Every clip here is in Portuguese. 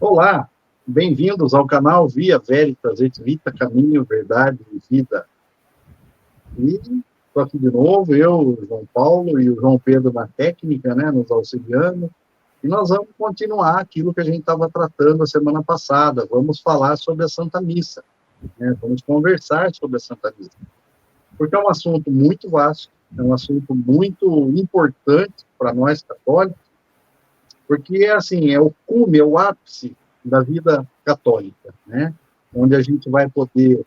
Olá, bem-vindos ao canal Via Veritas, et Vita, Caminho, Verdade e Vida. E estou aqui de novo, eu, o João Paulo e o João Pedro na técnica, né, nos auxiliando, e nós vamos continuar aquilo que a gente estava tratando a semana passada. Vamos falar sobre a Santa Missa, né, vamos conversar sobre a Santa Missa, porque é um assunto muito vasto, é um assunto muito importante para nós católicos, porque, assim, é o cume, é o ápice da vida católica, né? Onde a gente vai poder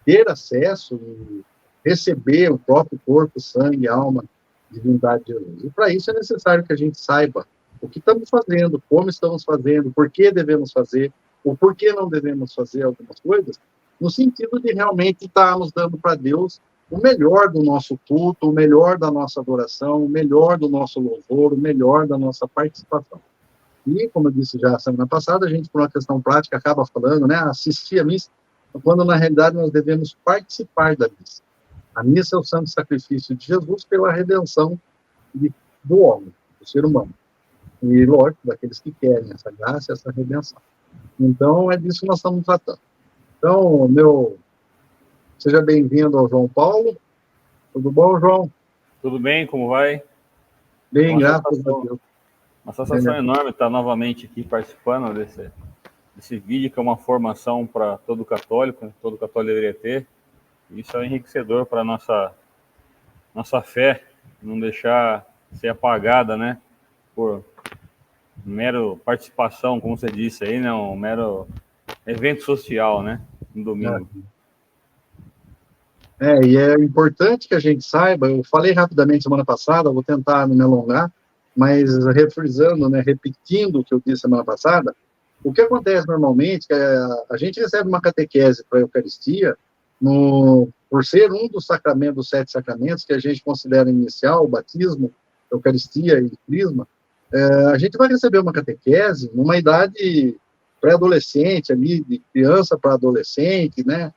ter acesso e receber o próprio corpo, sangue, alma, divindade de Jesus. E para isso é necessário que a gente saiba o que estamos fazendo, como estamos fazendo, por que devemos fazer, ou por que não devemos fazer algumas coisas, no sentido de realmente estarmos dando para Deus o melhor do nosso culto, o melhor da nossa adoração, o melhor do nosso louvor, o melhor da nossa participação. E, como eu disse já semana passada, a gente, por uma questão prática, acaba falando, né, assistir a missa, quando, na realidade, nós devemos participar da missa. A missa é o santo sacrifício de Jesus pela redenção do homem, do ser humano. E, lógico, daqueles que querem essa graça, essa redenção. Então, é disso que nós estamos tratando. Então, seja bem-vindo ao João Paulo. Tudo bom, João? Tudo bem, como vai? Bem, graças a Deus. Uma sensação enorme estar novamente aqui participando desse vídeo, que é uma formação para todo católico deveria ter. Isso é enriquecedor para a nossa fé, não deixar ser apagada, né, por mero participação, como você disse aí, né, um mero evento social, né, no domingo. E é importante que a gente saiba, eu falei rapidamente semana passada, vou tentar não me alongar, mas refrisando, né, repetindo o que eu disse semana passada, o que acontece normalmente é que a gente recebe uma catequese para a Eucaristia, por ser um dos sacramentos, dos 7 sacramentos, que a gente considera inicial, o batismo, Eucaristia e Crisma, a gente vai receber uma catequese numa idade pré-adolescente, ali, de criança para adolescente, né,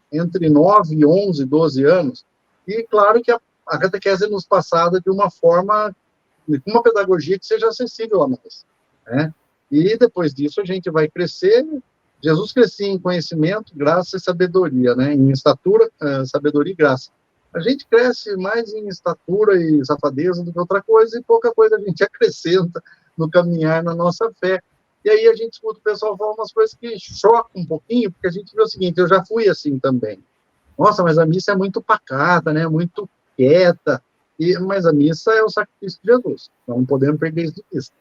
entre 9 e 11, 12 anos, e claro que a catequese é nos passada de uma forma, com uma pedagogia que seja acessível a nós, né? E depois disso a gente vai crescer. Jesus crescia em conhecimento, graça e sabedoria, né? Em estatura, sabedoria e graça. A gente cresce mais em estatura e safadeza do que outra coisa, e pouca coisa a gente acrescenta no caminhar na nossa fé. E aí a gente escuta o pessoal falar umas coisas que chocam um pouquinho, porque a gente vê o seguinte: eu já fui assim também. Nossa, mas a missa é muito pacata, né? Muito quieta. Mas a missa é o sacrifício de Jesus. Não podemos perder isso de vista,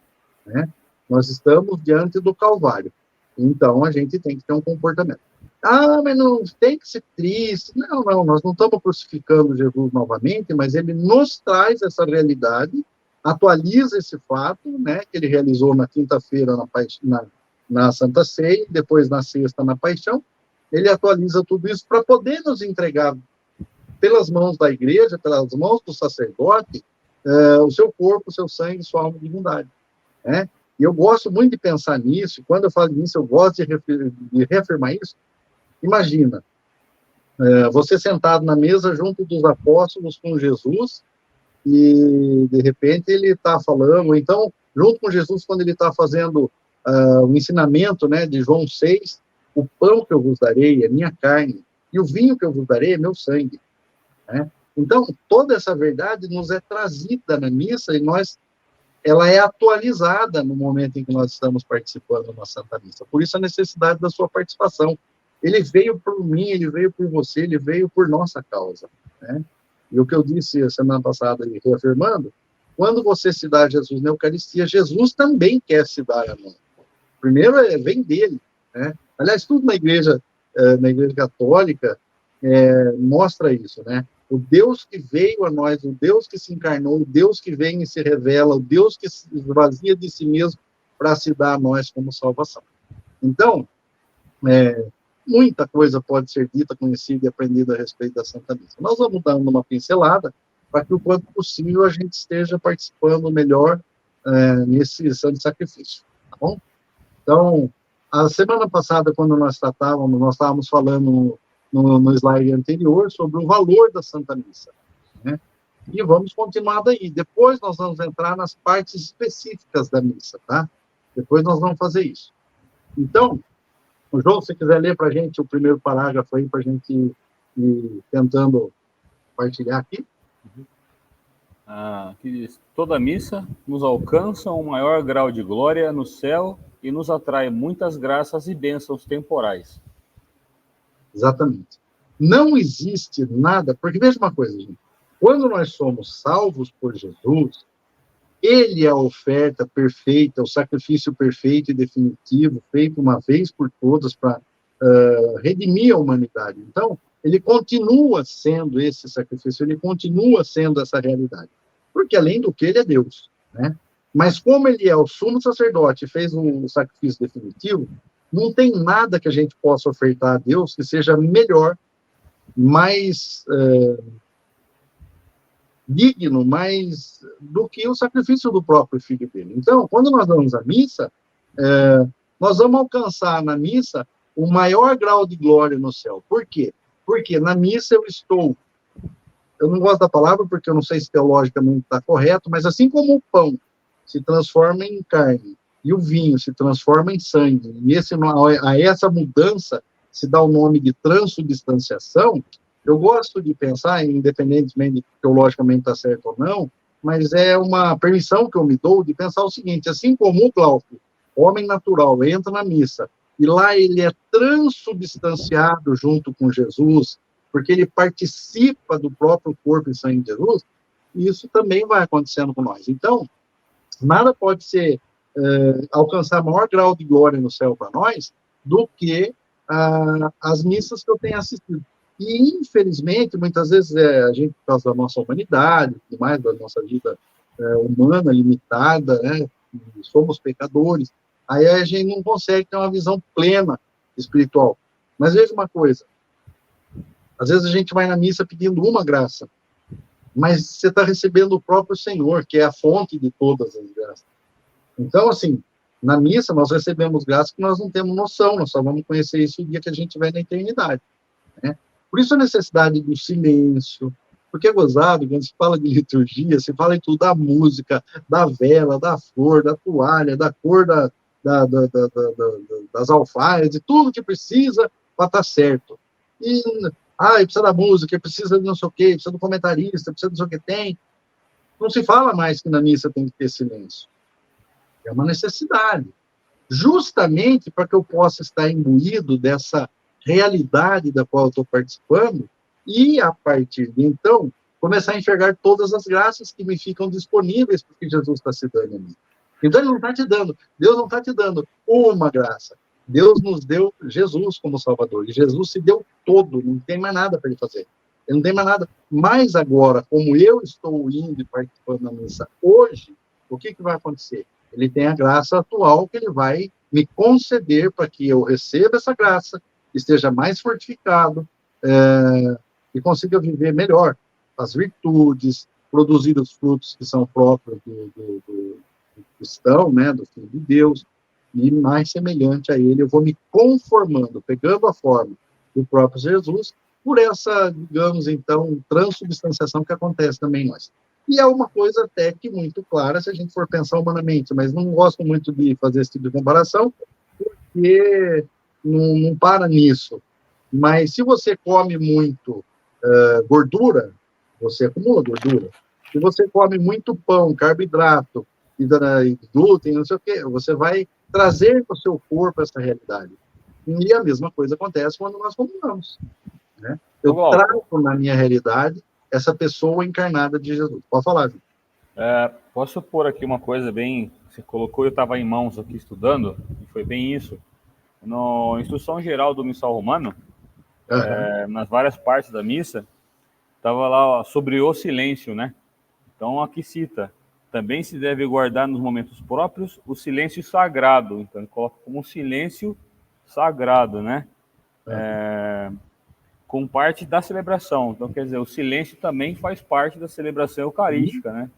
né? Nós estamos diante do Calvário. Então, a gente tem que ter um comportamento. Ah, mas não tem que ser triste. Não, nós não estamos crucificando Jesus novamente, mas ele nos traz essa realidade, atualiza esse fato, né, que ele realizou na quinta-feira na Santa Ceia, depois na sexta na Paixão. Ele atualiza tudo isso para poder nos entregar pelas mãos da igreja, pelas mãos do sacerdote, o seu corpo, o seu sangue, sua alma e divindade, né? E eu gosto muito de pensar nisso. Quando eu falo nisso, eu gosto de reafirmar isso. Imagina, você sentado na mesa junto dos apóstolos com Jesus, e de repente ele está falando, ou então, junto com Jesus, quando ele está fazendo o ensinamento, né, de João 6, o pão que eu vos darei é minha carne, e o vinho que eu vos darei é meu sangue, né? Então, toda essa verdade nos é trazida na missa, e ela é atualizada no momento em que nós estamos participando da Santa Missa. Por isso a necessidade da sua participação. Ele veio por mim, ele veio por você, ele veio por nossa causa, né? E o que eu disse semana passada, reafirmando, quando você se dá a Jesus na Eucaristia, Jesus também quer se dar a nós. Primeiro vem dele, né? Aliás, tudo na igreja católica mostra isso, né? O Deus que veio a nós, o Deus que se encarnou, o Deus que vem e se revela, o Deus que se esvazia de si mesmo para se dar a nós como salvação. Então, muita coisa pode ser dita, conhecida e aprendida a respeito da Santa Missa. Nós vamos dando uma pincelada para que o quanto possível a gente esteja participando melhor nesse santo sacrifício, tá bom? Então, a semana passada, quando nós estávamos falando no slide anterior sobre o valor da Santa Missa, né? E vamos continuar daí. Depois nós vamos entrar nas partes específicas da missa, tá? Depois nós vamos fazer isso. Então, João, se você quiser ler para a gente o primeiro parágrafo aí, para a gente ir tentando partilhar aqui. Que diz: toda missa nos alcança um maior grau de glória no céu e nos atrai muitas graças e bênçãos temporais. Exatamente. Não existe nada, porque veja uma coisa, gente, quando nós somos salvos por Jesus, ele é a oferta perfeita, o sacrifício perfeito e definitivo, feito uma vez por todas para redimir a humanidade. Então, ele continua sendo esse sacrifício, ele continua sendo essa realidade. Porque, além do que, ele é Deus, né? Mas como ele é o sumo sacerdote e fez um sacrifício definitivo, não tem nada que a gente possa ofertar a Deus que seja melhor, mais digno, mais do que o sacrifício do próprio filho dele. Então, quando nós vamos à missa, nós vamos alcançar na missa o maior grau de glória no céu. Por quê? Porque na missa eu não gosto da palavra porque eu não sei se teologicamente está correto, mas assim como o pão se transforma em carne e o vinho se transforma em sangue, e a essa mudança se dá o nome de transubstanciação, eu gosto de pensar, independentemente de teologicamente está certo ou não, mas é uma permissão que eu me dou de pensar o seguinte: assim como o Glauco, homem natural, entra na missa, e lá ele é transubstanciado junto com Jesus, porque ele participa do próprio corpo e sangue de Jesus, e isso também vai acontecendo com nós. Então, nada pode ser alcançar maior grau de glória no céu para nós do que as missas que eu tenho assistido. E, infelizmente, muitas vezes a gente, por causa da nossa humanidade, mais da nossa vida humana limitada, né, somos pecadores, aí a gente não consegue ter uma visão plena espiritual. Mas veja uma coisa, às vezes a gente vai na missa pedindo uma graça, mas você está recebendo o próprio Senhor, que é a fonte de todas as graças. Então, assim, na missa nós recebemos graças que nós não temos noção, nós só vamos conhecer isso o dia que a gente vai na eternidade, né? Por isso a necessidade do silêncio, porque é gozado, quando se fala de liturgia, se fala em tudo, da música, da vela, da flor, da toalha, da cor das alfaias, de tudo que precisa para estar certo. E, precisa da música, precisa de não sei o quê, precisa do comentarista, precisa de não sei o que tem. Não se fala mais que na missa tem que ter silêncio. É uma necessidade. Justamente para que eu possa estar imbuído dessa realidade da qual eu estou participando e, a partir de então, começar a enxergar todas as graças que me ficam disponíveis porque Jesus está se dando a mim. Então, ele não está te dando, Deus não está te dando uma graça. Deus nos deu Jesus como Salvador, e Jesus se deu todo, não tem mais nada para ele fazer. Ele não tem mais nada. Mas agora, como eu estou indo e participando da missa hoje, o que vai acontecer? Ele tem a graça atual que ele vai me conceder para que eu receba essa graça, esteja mais fortificado e consiga viver melhor as virtudes, produzir os frutos que são próprios do cristão, né, do Filho de Deus, e mais semelhante a ele, eu vou me conformando, pegando a forma do próprio Jesus, por essa, digamos, então, transubstanciação que acontece também em nós. E é uma coisa até que muito clara, se a gente for pensar humanamente, mas não gosto muito de fazer esse tipo de comparação, porque não para nisso. Mas se você come muito gordura, você acumula gordura. Se você come muito pão, carboidrato, e glúten, não sei o quê, você vai trazer para o seu corpo essa realidade. E a mesma coisa acontece quando nós comungamos, né? Eu trago na minha realidade essa pessoa encarnada de Jesus. Pode falar, Vitor. Posso pôr aqui uma coisa bem... Você colocou, eu estava em mãos aqui estudando, e foi bem isso. Na Instrução Geral do Missal Romano, nas várias partes da missa, estava lá sobre o silêncio, né? Então, aqui cita: também se deve guardar nos momentos próprios o silêncio sagrado. Então, ele coloca como um silêncio sagrado, né? Com parte da celebração. Então, quer dizer, o silêncio também faz parte da celebração eucarística, né?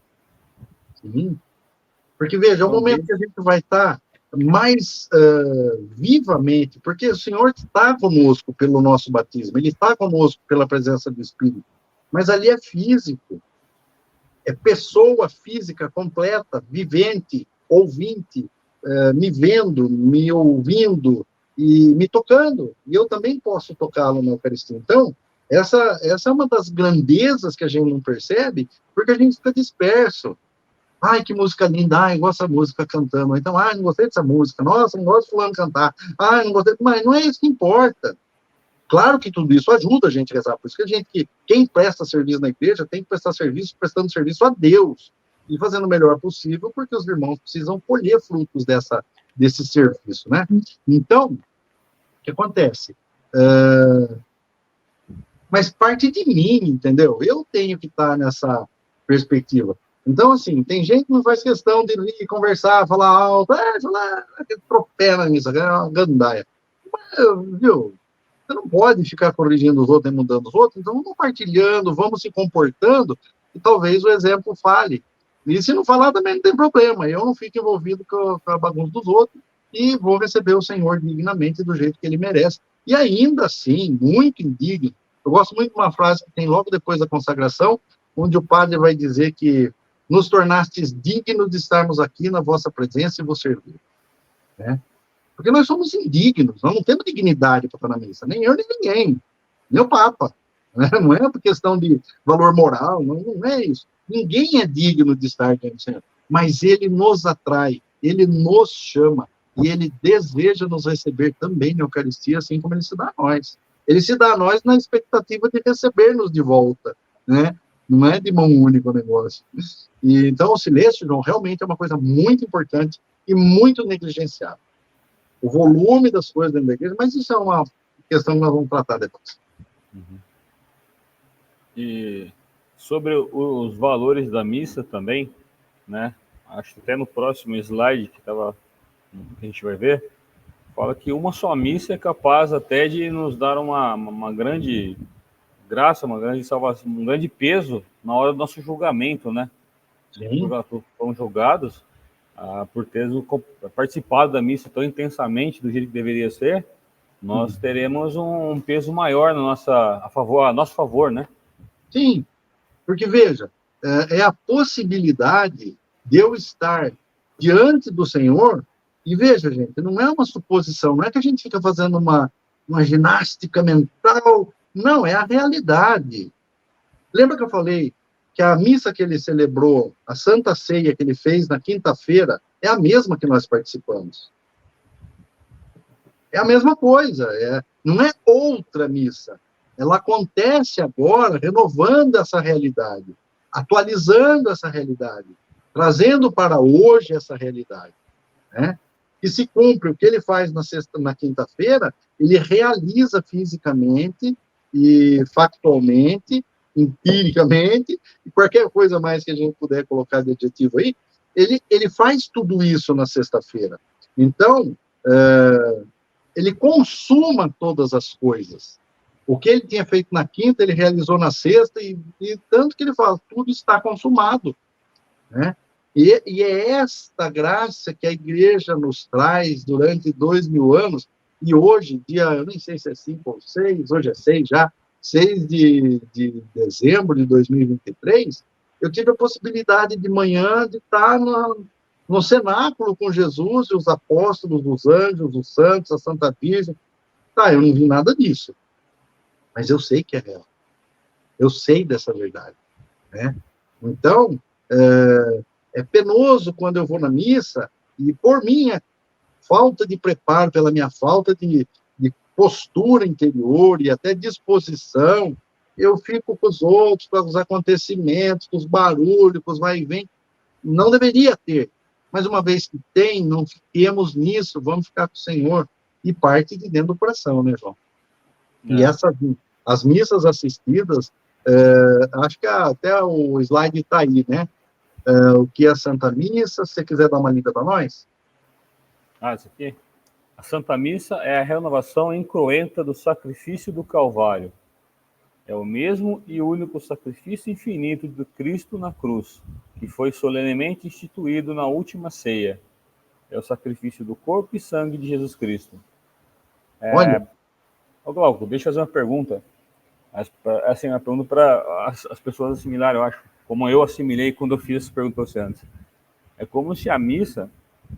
Sim. Porque, veja, é o momento que a gente vai estar mais vivamente, porque o Senhor está conosco pelo nosso batismo, Ele está conosco pela presença do Espírito, mas ali é físico, é pessoa física completa, vivente, ouvinte, me vendo, me ouvindo e me tocando. E eu também posso tocá-lo na Eucaristia. Então, essa é uma das grandezas que a gente não percebe, porque a gente fica disperso. Ai, que música linda, ai, gosto dessa música cantando. Então, ai, não gostei dessa música. Nossa, não gosto de fulano cantar. Ai, não gostei. Mas não é isso que importa. Claro que tudo isso ajuda a gente a rezar. Por isso que quem presta serviço na igreja tem que prestar serviço, prestando serviço a Deus. E fazendo o melhor possível, porque os irmãos precisam colher frutos desse serviço, né? Então, o que acontece? Mas parte de mim, entendeu? Eu tenho que estar nessa perspectiva. Então, assim, tem gente que não faz questão de ir conversar, falar alto, falar, atropela nisso, é uma gandaia. Mas, viu? Você não pode ficar corrigindo os outros e mudando os outros, então vamos compartilhando, vamos se comportando, e talvez o exemplo fale. E se não falar, também não tem problema, eu não fico envolvido com a bagunça dos outros, e vou receber o Senhor dignamente do jeito que ele merece. E ainda assim, muito indigno. Eu gosto muito de uma frase que tem logo depois da consagração, onde o padre vai dizer que nos tornastes dignos de estarmos aqui na vossa presença e vos servir. Né? Porque nós somos indignos, nós não temos dignidade para estar na missa, nem eu, nem ninguém, nem o Papa. Né? Não é por questão de valor moral, não é isso. Ninguém é digno de estar diante do Senhor, mas ele nos atrai, ele nos chama, e ele deseja nos receber também na Eucaristia, assim como ele se dá a nós. Ele se dá a nós na expectativa de receber-nos de volta, né? Não é de mão única o negócio. E, então, o silêncio, João, realmente é uma coisa muito importante e muito negligenciada. O volume das coisas dentro da igreja, mas isso é uma questão que nós vamos tratar depois. Uhum. E sobre os valores da missa também, né? Acho que até no próximo slide que a gente vai ver, fala que uma só missa é capaz até de nos dar uma grande graça, uma grande salvação, um grande peso na hora do nosso julgamento, né? Sim. Foram julgados por ter participado da missa tão intensamente do jeito que deveria ser, nós teremos um peso maior a nosso favor, né? Sim, porque veja, é a possibilidade de eu estar diante do Senhor, e veja, gente, não é uma suposição, não é que a gente fica fazendo uma ginástica mental, não, é a realidade. Lembra que eu falei que a missa que ele celebrou, a Santa Ceia que ele fez na quinta-feira, é a mesma que nós participamos. É a mesma coisa, não é outra missa. Ela acontece agora, renovando essa realidade, atualizando essa realidade, trazendo para hoje essa realidade, né? E se cumpre o que ele faz na quinta-feira, ele realiza fisicamente e factualmente, empiricamente, e qualquer coisa mais que a gente puder colocar de adjetivo aí, ele faz tudo isso na sexta-feira. Então, ele consuma todas as coisas. O que ele tinha feito na quinta, ele realizou na sexta, e tanto que ele fala, tudo está consumado. Né? E é esta graça que a igreja nos traz durante 2000 anos, e hoje, eu nem sei se é 5 ou 6, hoje é 6 já, 6 de dezembro de 2023, eu tive a possibilidade de manhã de estar no cenáculo com Jesus e os apóstolos, os anjos, os santos, a Santa Virgem. Eu não vi nada disso, mas eu sei que é real. Eu sei dessa verdade. Né? Então, é penoso quando eu vou na missa, e por minha falta de preparo, pela minha falta de postura interior e até disposição, eu fico com os outros, com os acontecimentos, com os barulhos, com os vai e vem. Não deveria ter, mas uma vez que tem, não fiquemos nisso, vamos ficar com o Senhor, e parte de dentro do coração, né, João? E as missas assistidas, acho que até o slide está aí, né? O que é a Santa Missa, se você quiser dar uma lida para nós. Isso aqui? A Santa Missa é a renovação incruenta do sacrifício do Calvário. É o mesmo e único sacrifício infinito de Cristo na cruz, que foi solenemente instituído na última ceia. É o sacrifício do corpo e sangue de Jesus Cristo. Olha. Glauco, deixa eu fazer uma pergunta. Assim, uma pergunta para as pessoas assimilarem, eu acho, como eu assimilei quando eu fiz essa pergunta para você antes. É como se a missa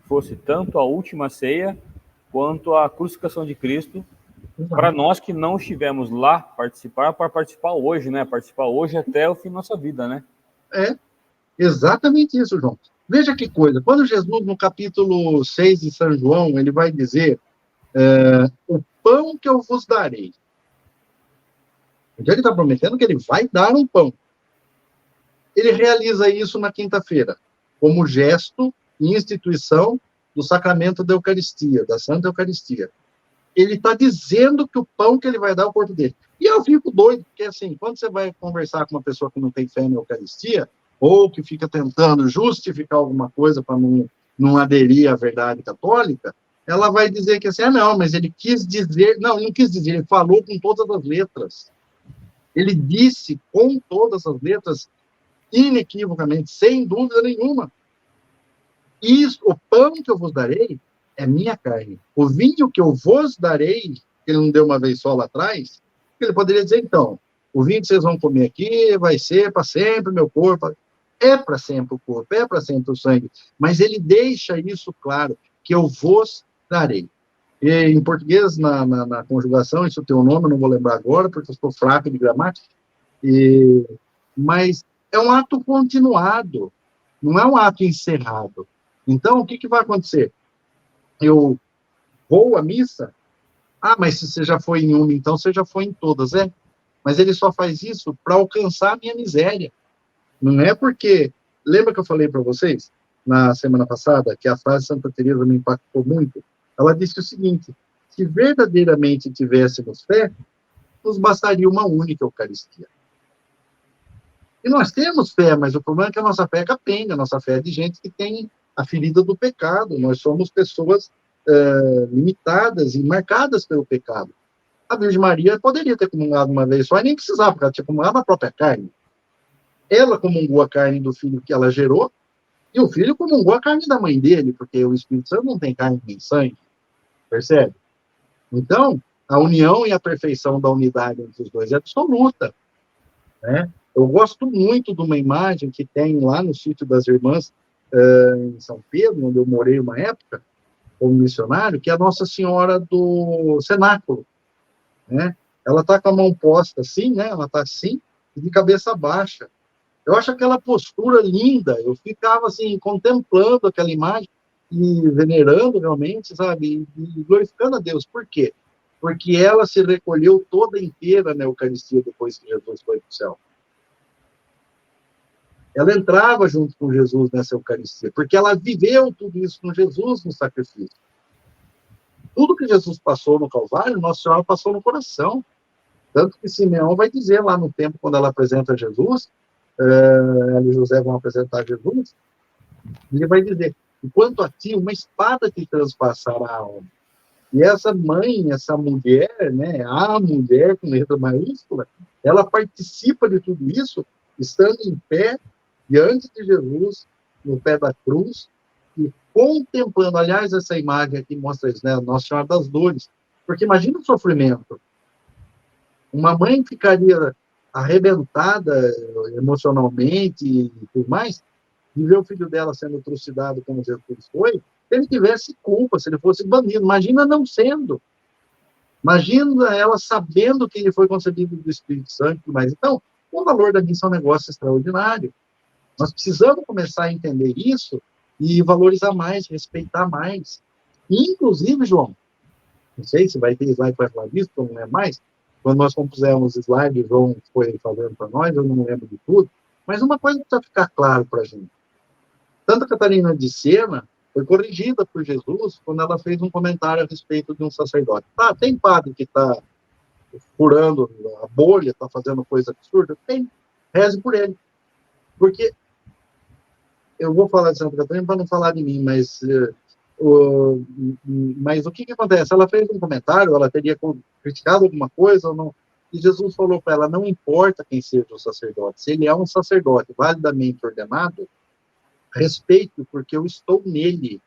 fosse tanto a última ceia quanto a crucificação de Cristo, para nós que não estivemos lá para participar hoje, né? Participar hoje até o fim da nossa vida, né? É, exatamente isso, João. Veja que coisa, quando Jesus, no capítulo 6 de São João, ele vai dizer, o pão que eu vos darei. Então ele está prometendo que ele vai dar um pão. Ele realiza isso na quinta-feira, como gesto e instituição do sacramento da Eucaristia, da Santa Eucaristia. Ele está dizendo que o pão que ele vai dar é o corpo dele. E eu fico doido, porque assim, quando você vai conversar com uma pessoa que não tem fé na Eucaristia, ou que fica tentando justificar alguma coisa para não aderir à verdade católica, ela vai dizer que assim, não, mas ele quis dizer, não quis dizer, ele falou com todas as letras. Ele disse com todas as letras, inequivocamente, sem dúvida nenhuma. Isso, o pão que eu vos darei é minha carne. O vinho que eu vos darei, que ele não deu uma vez só lá atrás, ele poderia dizer, então, o vinho que vocês vão comer aqui vai ser para sempre meu corpo. É para sempre o corpo, é para sempre o sangue. Mas ele deixa isso claro, que eu vos darei. E, em português, na conjugação, isso tem um nome, eu não vou lembrar agora, porque eu estou fraco de gramática, mas é um ato continuado, não é um ato encerrado. Então, o que vai acontecer? Eu vou à missa, mas se você já foi em uma, então você já foi em todas, mas ele só faz isso para alcançar a minha miséria. Não é porque... Lembra que eu falei para vocês, na semana passada, que a frase de Santa Teresa me impactou muito? Ela disse o seguinte, se verdadeiramente tivéssemos fé, nos bastaria uma única Eucaristia. E nós temos fé, mas o problema é que a nossa fé é capenga, a nossa fé é de gente que tem a ferida do pecado. Nós somos pessoas limitadas e marcadas pelo pecado. A Virgem Maria poderia ter comungado uma vez só e nem precisava, porque ela tinha comungado a própria carne. Ela comungou a carne do filho que ela gerou, e o filho comungou a carne da mãe dele, porque o Espírito Santo não tem carne nem sangue, percebe? Então, a união e a perfeição da unidade entre os dois é absoluta, né? Eu gosto muito de uma imagem que tem lá no sítio das Irmãs, em São Pedro, onde eu morei uma época, como missionário, que é a Nossa Senhora do Cenáculo, né? Ela está com a mão posta assim, né? Ela está assim, e de cabeça baixa. Eu acho aquela postura linda, eu ficava assim, contemplando aquela imagem e venerando realmente, sabe, e glorificando a Deus. Por quê? Porque ela se recolheu toda inteira na Eucaristia depois que Jesus foi para o céu. Ela entrava junto com Jesus nessa Eucaristia, porque ela viveu tudo isso com Jesus no sacrifício. Tudo que Jesus passou no Calvário, Nossa Senhora passou no coração. Tanto que Simeão vai dizer lá no tempo, quando ela apresenta Jesus, ela e José vão apresentar Jesus, ele vai dizer, enquanto a ti, uma espada te transpassará a alma. E essa mãe, essa mulher, né, a mulher com letra maiúscula, ela participa de tudo isso, estando em pé, diante de Jesus, no pé da cruz, e contemplando, aliás, essa imagem aqui mostra isso, né, Nossa Senhora das Dores, porque imagina o sofrimento. Uma mãe ficaria arrebentada emocionalmente e tudo mais, de ver o filho dela sendo trucidado como Jesus foi, se ele tivesse culpa, se ele fosse banido. Imagina não sendo. Imagina ela sabendo que ele foi concebido do Espírito Santo e tudo mais. Então, o valor da missa é um negócio extraordinário. Nós precisamos começar a entender isso e valorizar mais, respeitar mais. E, inclusive, João, não sei se vai ter slide que vai falar disso, ou não é mais, quando nós compusemos slide, o João foi fazendo para nós, eu não lembro de tudo, mas uma coisa precisa ficar claro para a gente. Santa Catarina de Sena foi corrigida por Jesus quando ela fez um comentário a respeito de um sacerdote. Tem padre que está furando a bolha, está fazendo coisa absurda? Tem. Reze por ele. Porque, eu vou falar de Santa Catarina para não falar de mim, mas o que acontece? Ela fez um comentário, ela teria criticado alguma coisa ou não, e Jesus falou para ela, não importa quem seja o sacerdote, se ele é um sacerdote validamente ordenado, respeito, porque eu estou nele.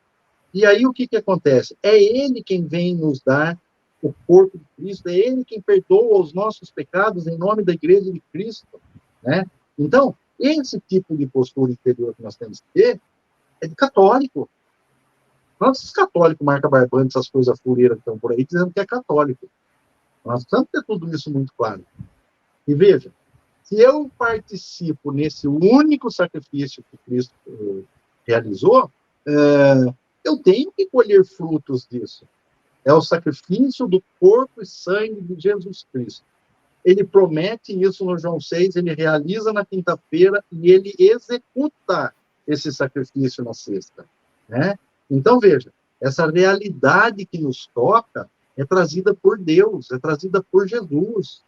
E aí o que acontece? É ele quem vem nos dar o corpo de Cristo, é ele quem perdoa os nossos pecados em nome da Igreja de Cristo, né? Então, esse tipo de postura interior que nós temos que ter é de católico. Nossos católicos marca barbante, essas coisas fureiras que estão por aí, dizendo que é católico. Nós precisamos ter tudo isso muito claro. E veja, se eu participo nesse único sacrifício que Cristo realizou, eu tenho que colher frutos disso. É o sacrifício do corpo e sangue de Jesus Cristo. Ele promete isso no João 6, ele realiza na quinta-feira e ele executa esse sacrifício na sexta, né? Então, veja, essa realidade que nos toca é trazida por Deus, é trazida por Jesus,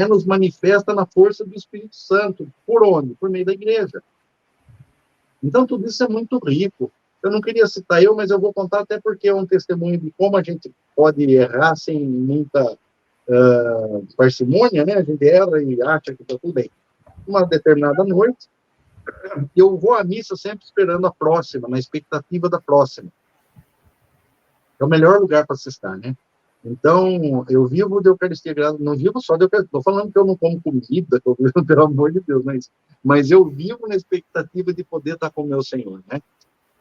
nos manifesta na força do Espírito Santo. Por onde? Por meio da igreja. Então, tudo isso é muito rico. Eu não queria citar mas eu vou contar até porque é um testemunho de como a gente pode errar sem muita parcimônia, né? A gente erra e acha que está tudo bem. Uma determinada noite, eu vou à missa sempre esperando a próxima, na expectativa da próxima. É o melhor lugar para se estar, né? Então, eu vivo de Eucaristia, não vivo só de Eucaristia, estou falando que eu não como comida, pelo amor de Deus, mas eu vivo na expectativa de poder estar com o meu Senhor, né?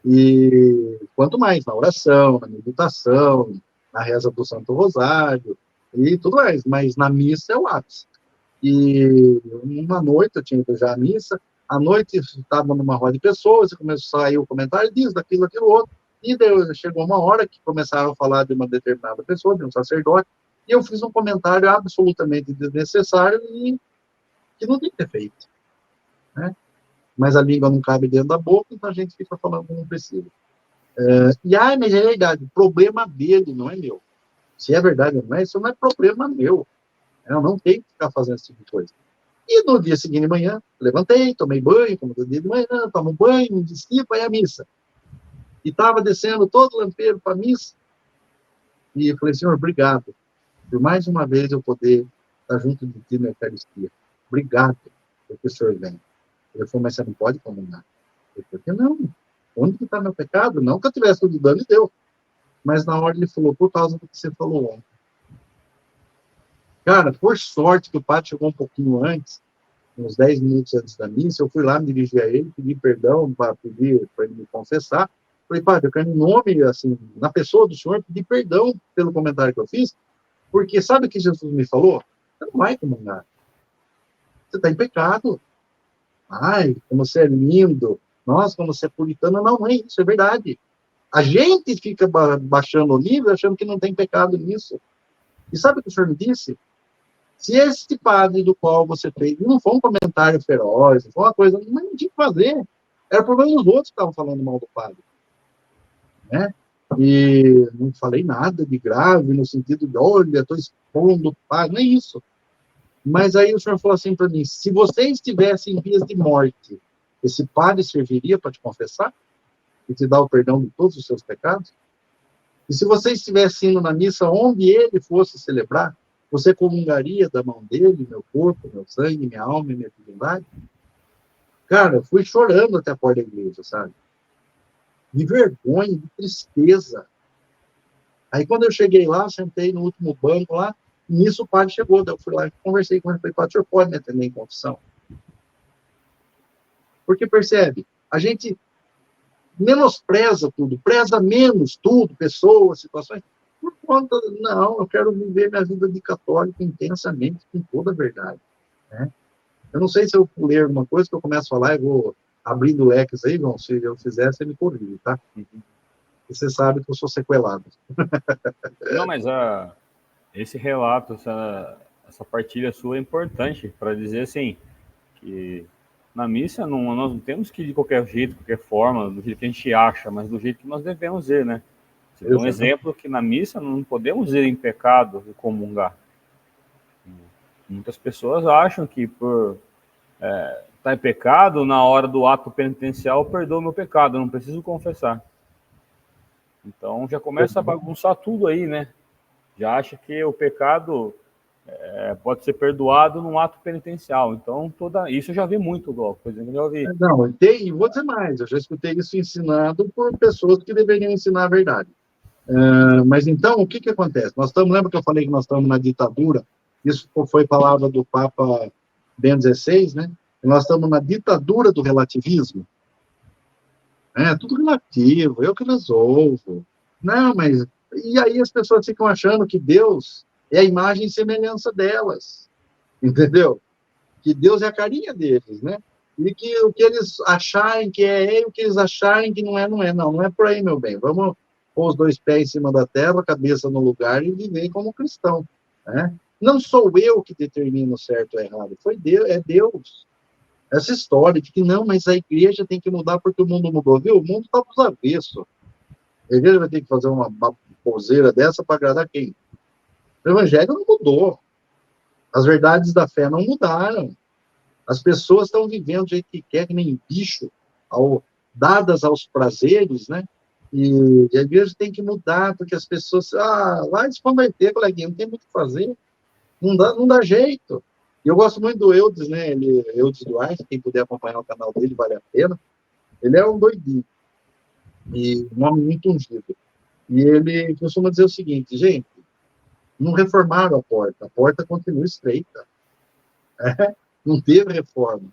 E quanto mais na oração, na meditação, na reza do Santo Rosário, e tudo mais, mas na missa é o ápice. E uma noite eu tinha ido já à missa, à noite estava numa roda de pessoas, e começou a sair o comentário disso, daquilo, aquilo outro, e daí chegou uma hora que começaram a falar de uma determinada pessoa, de um sacerdote, e eu fiz um comentário absolutamente desnecessário e que não tem que ter feito, né? Mas a língua não cabe dentro da boca, então a gente fica falando como precisa. Mas é verdade, o problema dele não é meu. Se é verdade ou não é, isso não é problema meu. Eu não tenho que ficar fazendo esse tipo de coisa. E no dia seguinte de manhã, levantei, tomei banho, como todo dia de manhã, tomo banho, me vesti para ir à missa. E estava descendo todo lampeiro para a missa. E eu falei, Senhor, obrigado por mais uma vez eu poder estar junto de ti na Eucaristia. Obrigado porque o Senhor vem. Ele falou, mas você não pode comungar. Eu falei, por que não? Onde que está meu pecado? Não que eu tivesse tudo dando e deu. Mas na hora ele falou, por causa do que você falou ontem. Cara, por sorte que o padre chegou um pouquinho antes, uns 10 minutos antes da missa, eu fui lá, me dirigi a ele, pedi perdão, pedir para ele me confessar. Falei, padre, eu quero em nome, assim, na pessoa do senhor, pedir perdão pelo comentário que eu fiz, porque sabe o que Jesus me falou? Você não vai comungar. Você está em pecado. Ai, como você é lindo. Nossa, como você é puritano. Não é isso, é verdade. A gente fica baixando o nível achando que não tem pecado nisso. E sabe o que o senhor me disse? Se esse padre do qual você fez não foi um comentário feroz, não foi uma coisa, mas não tinha que fazer. Era problema dos outros que estavam falando mal do padre. Né? E não falei nada de grave, no sentido de, olha, estou expondo o padre, não é isso. Mas aí o senhor falou assim para mim, se você estivesse em vias de morte, esse padre serviria para te confessar? E te dar o perdão de todos os seus pecados? E se você estivesse indo na missa onde ele fosse celebrar, você comungaria da mão dele, meu corpo, meu sangue, minha alma e minha divindade? Cara, eu fui chorando até a porta da igreja, sabe? De vergonha, de tristeza. Aí quando eu cheguei lá, sentei no último banco lá, nisso o padre chegou, daí eu fui lá e conversei com ele, falei, padre, o senhor pode me atender em confissão? Porque percebe, a gente menospreza tudo, preza menos tudo, pessoas, situações, por conta, não, eu quero viver minha vida de católico intensamente, com toda a verdade, né? Eu não sei se eu ler alguma coisa que eu começo a falar e vou abrindo leques aí, João, se eu fizer, você me corrige, tá? E você sabe que eu sou sequelado. Não, mas esse relato, essa partilha sua é importante para dizer assim, que na missa nós não temos que ir de qualquer jeito, de qualquer forma, do jeito que a gente acha, mas do jeito que nós devemos ir, né? Você deu um exemplo que na missa não podemos ir em pecado e comungar. Muitas pessoas acham que por estar em pecado, na hora do ato penitencial, eu perdoo meu pecado, eu não preciso confessar. Então já começa a bagunçar tudo aí, né? Já acha que o pecado pode ser perdoado num ato penitencial. Então, isso eu já vi muito, por exemplo, eu já vi. Não, e vou dizer mais, eu já escutei isso ensinado por pessoas que deveriam ensinar a verdade. Mas então, o que acontece? Lembra que eu falei que nós estamos na ditadura? Isso foi palavra do Papa Bento XVI, né? Nós estamos na ditadura do relativismo. É tudo relativo, eu que resolvo. Não, mas... E aí as pessoas ficam achando que Deus é a imagem e semelhança delas, entendeu? Que Deus é a carinha deles, né? E que o que eles acharem que é, e o que eles acharem que não é, não é. Não, não é por aí, meu bem. Vamos pôr os dois pés em cima da terra, a cabeça no lugar e viver como cristão, né? Não sou eu que determino certo ou errado, foi Deus, é Deus. Essa história de que não, mas a igreja tem que mudar porque o mundo mudou, viu? O mundo está para os avessos. A igreja vai ter que fazer uma poseira dessa para agradar quem? O evangelho não mudou. As verdades da fé não mudaram. As pessoas estão vivendo do jeito que quer, que nem bicho, dadas aos prazeres, né? E a igreja tem que mudar, porque as pessoas... vai se converter, coleguinha, não tem muito o que fazer. Não dá jeito. E eu gosto muito do Eudes, né? Eudes Duarte, quem puder acompanhar o canal dele, vale a pena. Ele é um doidinho. E um homem muito ungido. E ele costuma dizer o seguinte, gente, não reformaram a porta continua estreita. Não teve reforma.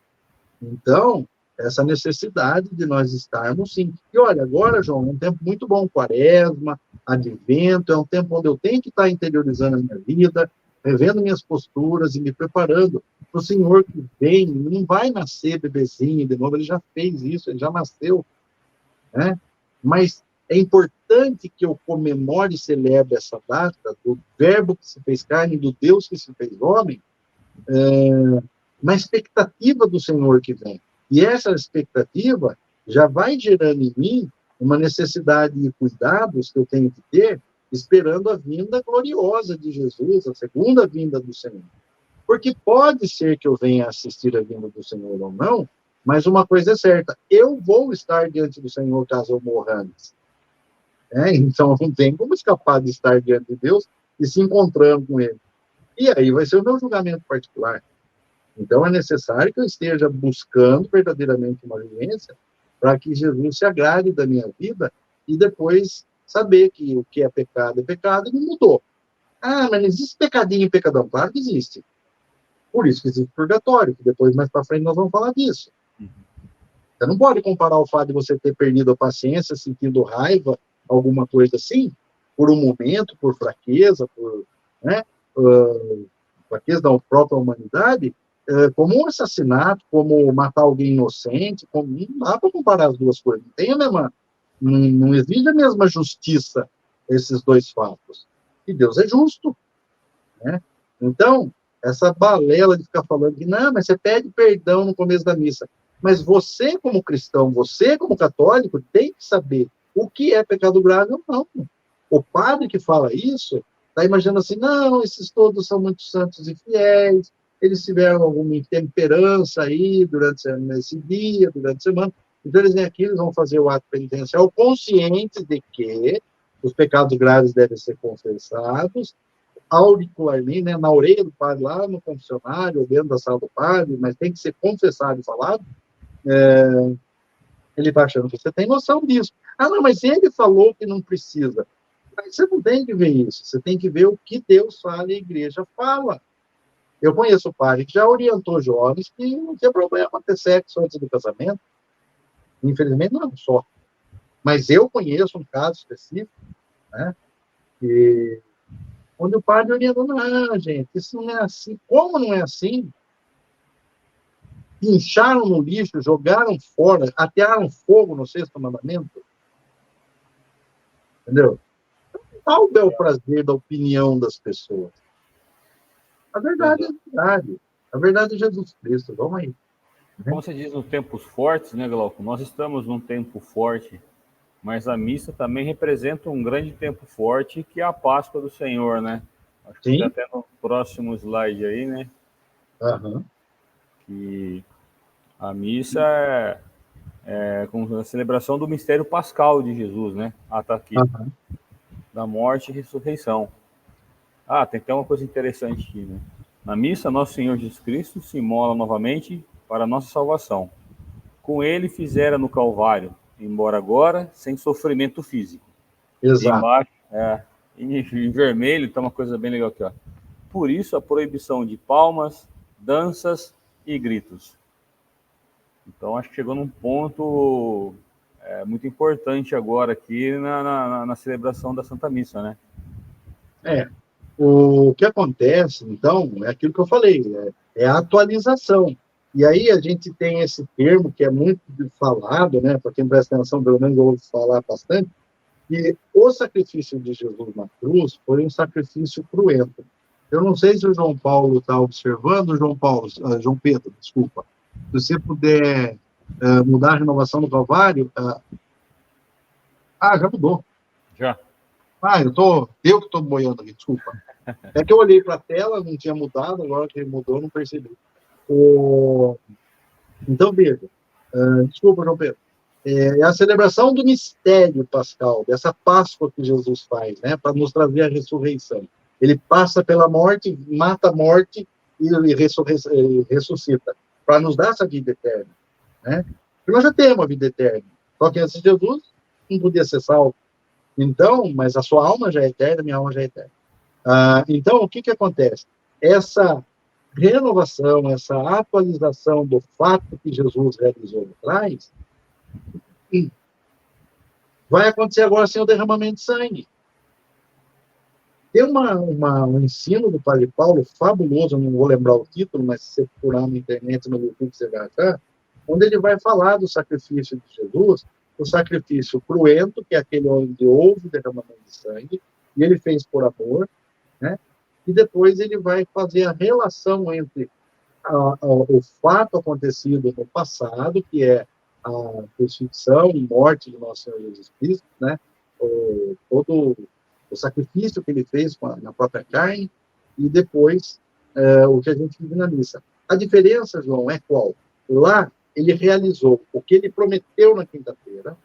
Então, essa necessidade de nós estarmos, sim. E olha, agora, João, é um tempo muito bom, quaresma, advento, é um tempo onde eu tenho que estar interiorizando a minha vida, revendo minhas posturas e me preparando para o Senhor que vem, não vai nascer bebezinho de novo, ele já fez isso, ele já nasceu, né? Mas é importante que eu comemore e celebre essa data do verbo que se fez carne, do Deus que se fez homem, na expectativa do Senhor que vem. E essa expectativa já vai gerando em mim uma necessidade de cuidados que eu tenho que ter, esperando a vinda gloriosa de Jesus, a segunda vinda do Senhor. Porque pode ser que eu venha assistir a vinda do Senhor ou não, mas uma coisa é certa, eu vou estar diante do Senhor caso eu morra antes. Então, não tem como escapar de estar diante de Deus e se encontrando com Ele. E aí vai ser o meu julgamento particular. Então, é necessário que eu esteja buscando verdadeiramente uma vivência para que Jesus se agrade da minha vida e depois saber que o que é pecado e não mudou. Mas existe pecadinho e pecadão? Claro que existe. Por isso que existe purgatório, que depois, mais para frente, nós vamos falar disso. Você não pode comparar o fato de você ter perdido a paciência, sentindo raiva, alguma coisa assim, por um momento, por fraqueza, fraqueza da própria humanidade, como um assassinato, como matar alguém inocente, não dá para comparar as duas coisas. Não tem a mesma, não exige a mesma justiça esses dois fatos. E Deus é justo, né? Então, essa balela de ficar falando que não, mas você pede perdão no começo da missa. Mas você, como cristão, você, como católico, tem que saber o que é pecado grave ou não. O padre que fala isso está imaginando assim, não, esses todos são muito santos e fiéis, eles tiveram alguma intemperança aí durante esse dia, durante a semana, então eles vêm aqui, eles vão fazer o ato penitencial conscientes de que os pecados graves devem ser confessados, auricularmente, né, na orelha do padre, lá no confessionário, ou dentro da sala do padre, mas tem que ser confessado e falado, ele está achando que você tem noção disso. Não, mas ele falou que não precisa. Mas você não tem que ver isso, você tem que ver o que Deus fala e a igreja fala. Eu conheço o padre que já orientou jovens que não tem problema ter sexo antes do casamento. Infelizmente, não só. Mas eu conheço um caso específico, né, onde o padre orientou, não, gente, isso não é assim. Como não é assim? Pincharam no lixo, jogaram fora, atearam fogo no sexto mandamento. Entendeu? Qual é o prazer da opinião das pessoas? A verdade é a verdade. A verdade é Jesus Cristo. Vamos aí. Como você diz, nos tempos fortes, né, Glauco? Nós estamos num tempo forte, mas a missa também representa um grande tempo forte, que é a Páscoa do Senhor, né? Acho que está até no próximo slide aí, né? Que a missa é como a celebração do mistério pascal de Jesus, né? Tá aqui. Da morte e ressurreição. Tem até uma coisa interessante aqui, né? Na missa, Nosso Senhor Jesus Cristo se imola novamente para a nossa salvação. Com ele fizera no Calvário, embora agora sem sofrimento físico. Exato. Embaixo, em vermelho, está uma coisa bem legal aqui, ó. Por isso, a proibição de palmas, danças e gritos. Então, acho que chegou num ponto muito importante agora aqui na celebração da Santa Missa, né? O que acontece, então, é aquilo que eu falei, é a atualização. E aí a gente tem esse termo que é muito falado, né? Para quem presta atenção, pelo menos eu ouço falar bastante, que o sacrifício de Jesus na cruz foi um sacrifício cruento. Eu não sei se o João Paulo está observando, João Pedro, desculpa. Se você puder mudar a renovação do Calvário. Já mudou. Já. Eu que estou boiando aqui, desculpa. É que eu olhei para a tela, não tinha mudado, agora que mudou, não percebi. Então, veja, desculpa, João Pedro. É a celebração do mistério pascal, dessa Páscoa que Jesus faz, né, para nos trazer a ressurreição. Ele passa pela morte, mata a morte e ressuscita, para nos dar essa vida eterna. Né? Porque nós já temos a vida eterna, só que antes de Jesus não podia ser salvo. Então, mas a sua alma já é eterna, minha alma já é eterna. Então, o que acontece? Essa renovação, essa atualização do fato que Jesus realizou atrás, vai acontecer agora sem o derramamento de sangue. Tem um ensino do Padre Paulo fabuloso, eu não vou lembrar o título, mas se você procurar na internet, no YouTube, você vai achar, onde ele vai falar do sacrifício de Jesus, o sacrifício cruento, que é aquele onde houve derramamento de sangue, e ele fez por amor, né? E depois ele vai fazer a relação entre o fato acontecido no passado, que é a crucifixão e morte de nosso Senhor Jesus Cristo, né? Todo o sacrifício que ele fez na própria carne, e depois o que a gente vive na missa. A diferença, João, é qual? Lá, ele realizou o que ele prometeu na quinta-feira,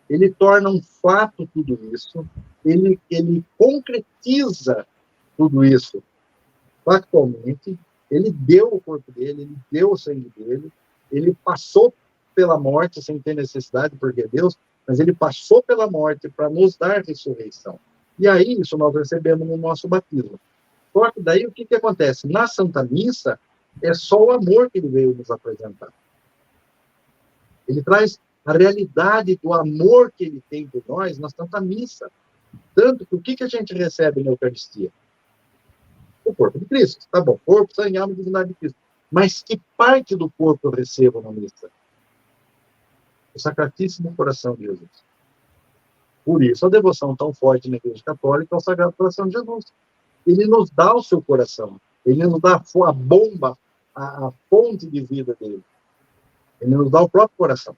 ele torna um fato tudo isso, ele concretiza tudo isso factualmente, ele deu o corpo dele, ele deu o sangue dele, ele passou pela morte sem ter necessidade, porque é Deus, mas ele passou pela morte para nos dar ressurreição. E aí, isso nós recebemos no nosso batismo. Só que daí, o que acontece? Na Santa Missa, é só o amor que ele veio nos apresentar. Ele traz a realidade do amor que ele tem por nós na Santa Missa. Tanto que o que a gente recebe na Eucaristia? O corpo de Cristo, tá bom, corpo, sangue, alma e divindade de Cristo. Mas que parte do corpo eu recebo na missa? O Sacratíssimo Coração de Jesus. Por isso, a devoção tão forte na Igreja Católica ao Sagrado Coração de Jesus. Ele nos dá o seu coração, ele nos dá a bomba, a fonte de vida dele. Ele nos dá o próprio coração.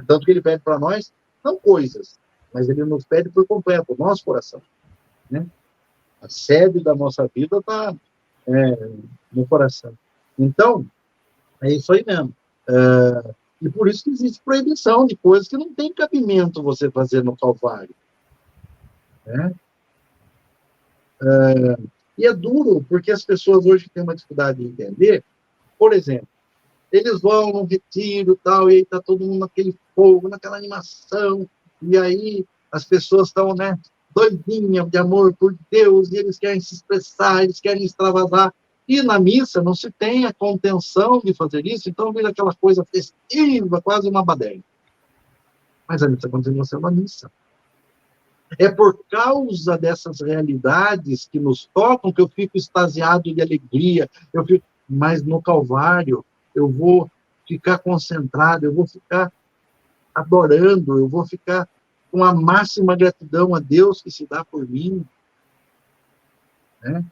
Tanto que ele pede para nós, não coisas, mas ele nos pede por completo, o nosso coração. Né? A sede da nossa vida está no coração. Então, é isso aí mesmo. E por isso que existe proibição de coisas que não tem cabimento você fazer no Calvário. Né? E é duro, porque as pessoas hoje têm uma dificuldade de entender. Por exemplo, eles vão no retiro tal, e aí está todo mundo naquele fogo, naquela animação, e aí as pessoas estão, né, doidinhas de amor por Deus, e eles querem se expressar, eles querem extravasar. E na missa não se tem a contenção de fazer isso, então vira aquela coisa festiva, quase uma baderna. Mas a missa continua sendo uma missa. É por causa dessas realidades que nos tocam que eu fico extasiado de alegria, mas no Calvário eu vou ficar concentrado, eu vou ficar adorando, eu vou ficar com a máxima gratidão a Deus que se dá por mim. Né?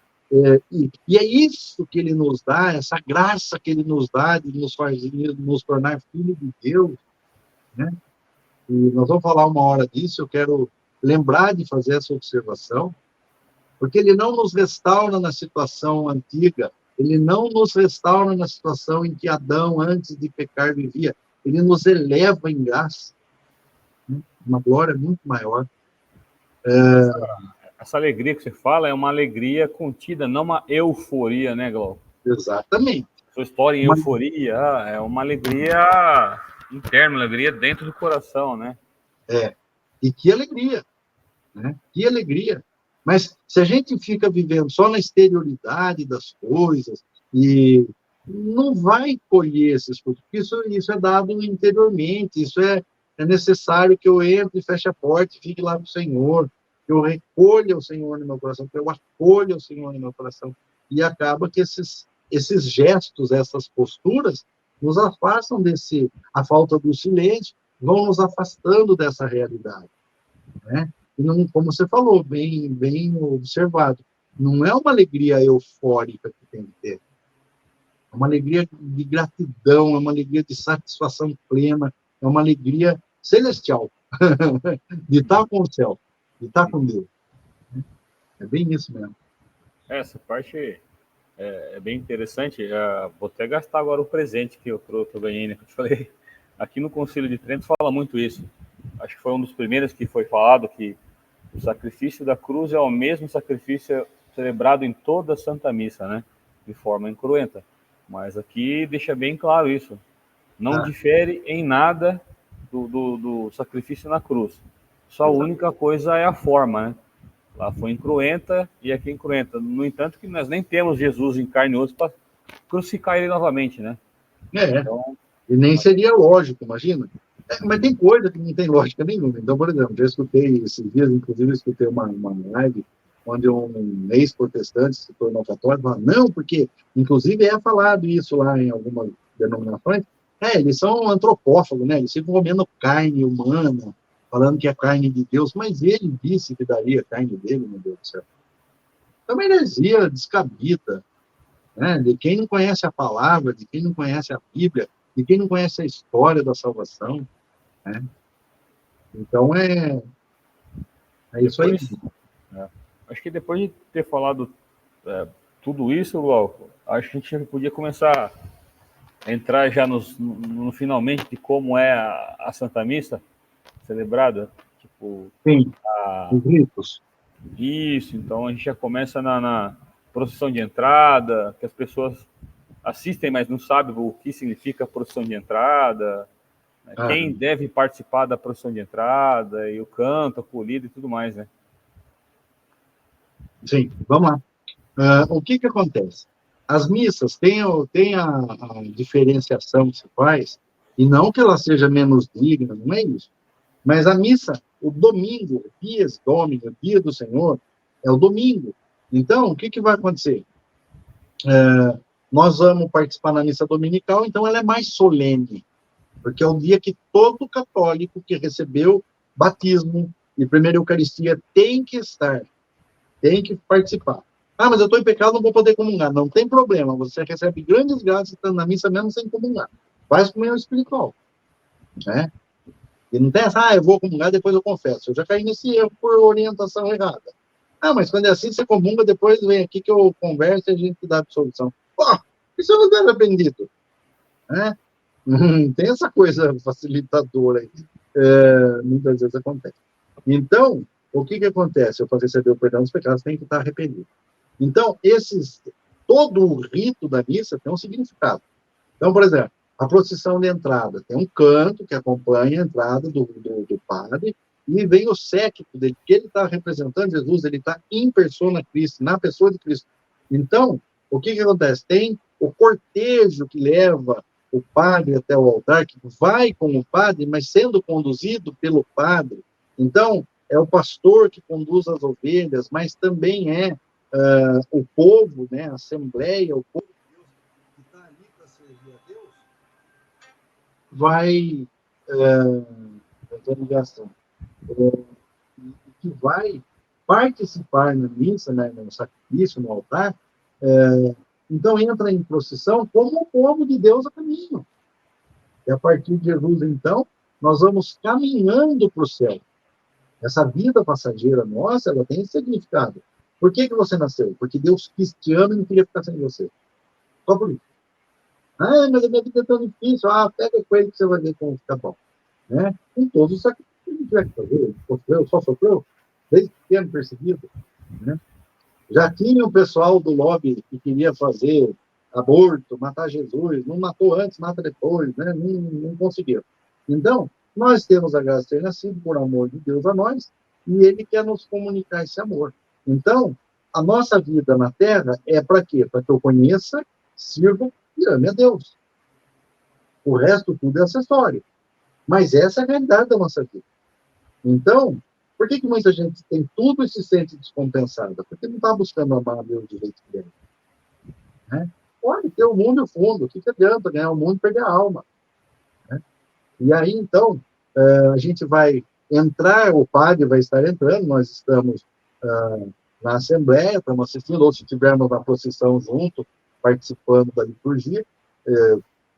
E é isso que ele nos dá, essa graça que ele nos dá de nos tornar filhos de Deus. Né? E nós vamos falar uma hora disso, eu quero lembrar de fazer essa observação, porque ele não nos restaura na situação antiga, ele não nos restaura na situação em que Adão, antes de pecar, vivia. Ele nos eleva em graça. Né? Uma glória muito maior. Essa alegria que você fala é uma alegria contida, não uma euforia, né, Glauco? Exatamente. Sua história em euforia é uma alegria interna, uma alegria dentro do coração, né? E que alegria. Né? Que alegria. Mas se a gente fica vivendo só na exterioridade das coisas, e não vai colher esses frutos, isso é dado interiormente, isso é é necessário que eu entre, feche a porta e fique lá com o Senhor, que eu recolha o Senhor no meu coração, que eu acolha o Senhor no meu coração. E acaba que esses gestos, essas posturas, nos afastam a falta do silêncio, vão nos afastando dessa realidade, né? E não, como você falou, bem observado, não é uma alegria eufórica que tem que ter, é uma alegria de gratidão, é uma alegria de satisfação plena, é uma alegria celestial, de estar com o céu, de estar com Deus. É bem isso mesmo. Essa parte é bem interessante. Vou até gastar agora o presente que eu ganhei, né? Que eu te falei. Aqui no Concílio de Trento fala muito isso. Acho que foi um dos primeiros que foi falado que o sacrifício da cruz é o mesmo sacrifício celebrado em toda a Santa Missa, né? De forma incruenta. Mas aqui deixa bem claro isso. Não difere em nada do sacrifício na cruz. Só a única coisa é a forma, né? Lá foi incruenta e aqui é incruenta. No entanto, que nós nem temos Jesus em carne e osso para crucificar ele novamente, né? Então, e nem seria lógico, imagina. Mas tem coisa que não tem lógica nenhuma. Então, por exemplo, já escutei esses dias, inclusive escutei uma live onde um ex-protestante se tornou católico, falou, não, porque, inclusive, é falado isso lá em algumas denominações, eles são antropófagos, né? Eles ficam comendo carne humana, falando que é carne de Deus, mas ele disse que daria carne dele, meu Deus do céu. É uma heresia descabida, né? De quem não conhece a palavra, de quem não conhece a Bíblia, de quem não conhece a história da salvação, né? Então, é isso aí. Acho que depois de ter falado tudo isso, Glauco, acho que a gente podia começar a entrar já no finalmente de como é a Santa Missa celebrada. Tipo, sim, os ritos. Isso, então a gente já começa na procissão de entrada, que as pessoas assistem, mas não sabem o que significa a procissão de entrada, né? Quem deve participar da procissão de entrada, e o canto, a colhida e tudo mais, né? Sim, vamos lá. O que acontece? As missas têm a diferenciação que se faz, e não que ela seja menos digna, não é isso. Mas a missa, o domingo, dias Domini, o dia do Senhor, é o domingo. Então, o que vai acontecer? Nós vamos participar na missa dominical, então ela é mais solene, porque é o dia que todo católico que recebeu batismo e primeira Eucaristia tem que estar, tem que participar. Mas eu estou em pecado, não vou poder comungar. Não tem problema, você recebe grandes graças estando na missa mesmo sem comungar. Faz comunhão espiritual, né? E não tem essa, eu vou comungar, depois eu confesso. Eu já caí nesse erro por orientação errada. Mas quando é assim, você comunga, depois vem aqui que eu converso e a gente dá a absolvição. Isso eu não deve arrependido, né? Tem essa coisa facilitadora aí. Muitas vezes acontece. Então, o que acontece? Eu, para receber o perdão dos pecados, tem que estar arrependido. Então, todo o rito da missa tem um significado. Então, por exemplo, a procissão de entrada tem um canto que acompanha a entrada do padre, e vem o séquito dele, que ele está representando Jesus, ele está em persona Cristo, na pessoa de Cristo. Então, o que acontece? Tem o cortejo que leva o padre até o altar, que vai com o padre, mas sendo conduzido pelo padre. Então, é o pastor que conduz as ovelhas, mas também é o povo, né, a assembleia, o povo de Deus, que está ali para servir a Deus, que vai participar na missa, né, no sacrifício, no altar, então entra em procissão como o povo de Deus a caminho. E a partir de Jesus, então, nós vamos caminhando para o céu. Essa vida passageira nossa, ela tem significado. Por que você nasceu? Porque Deus quis te ama e não queria ficar sem você. Só por isso. Mas a minha vida é tão difícil. Pega com ele que você vai ver como fica bom. Né? Com todos os sacrifícios que ele tiver que fazer. Ele sofreu, desde pequeno perseguido. Né? Já tinha o pessoal do lobby que queria fazer aborto, matar Jesus. Não matou antes, mata depois. Né? Não conseguiu. Então, nós temos a graça de ter nascido por amor de Deus a nós, e ele quer nos comunicar esse amor. Então, a nossa vida na Terra é para quê? Para que eu conheça, sirva e ame a Deus. O resto tudo é acessório. Mas essa é a realidade da nossa vida. Então, por que muita gente tem tudo e se sente descompensada? Porque não está buscando amar a Deus do jeito que é. Né? Olha, tem o mundo e o fundo. O que adianta ganhar o mundo e perder a alma? Né? E aí, então, a gente vai entrar, o padre vai estar entrando, nós estamos na Assembleia, estamos assistindo, ou se estivermos na procissão junto, participando da liturgia.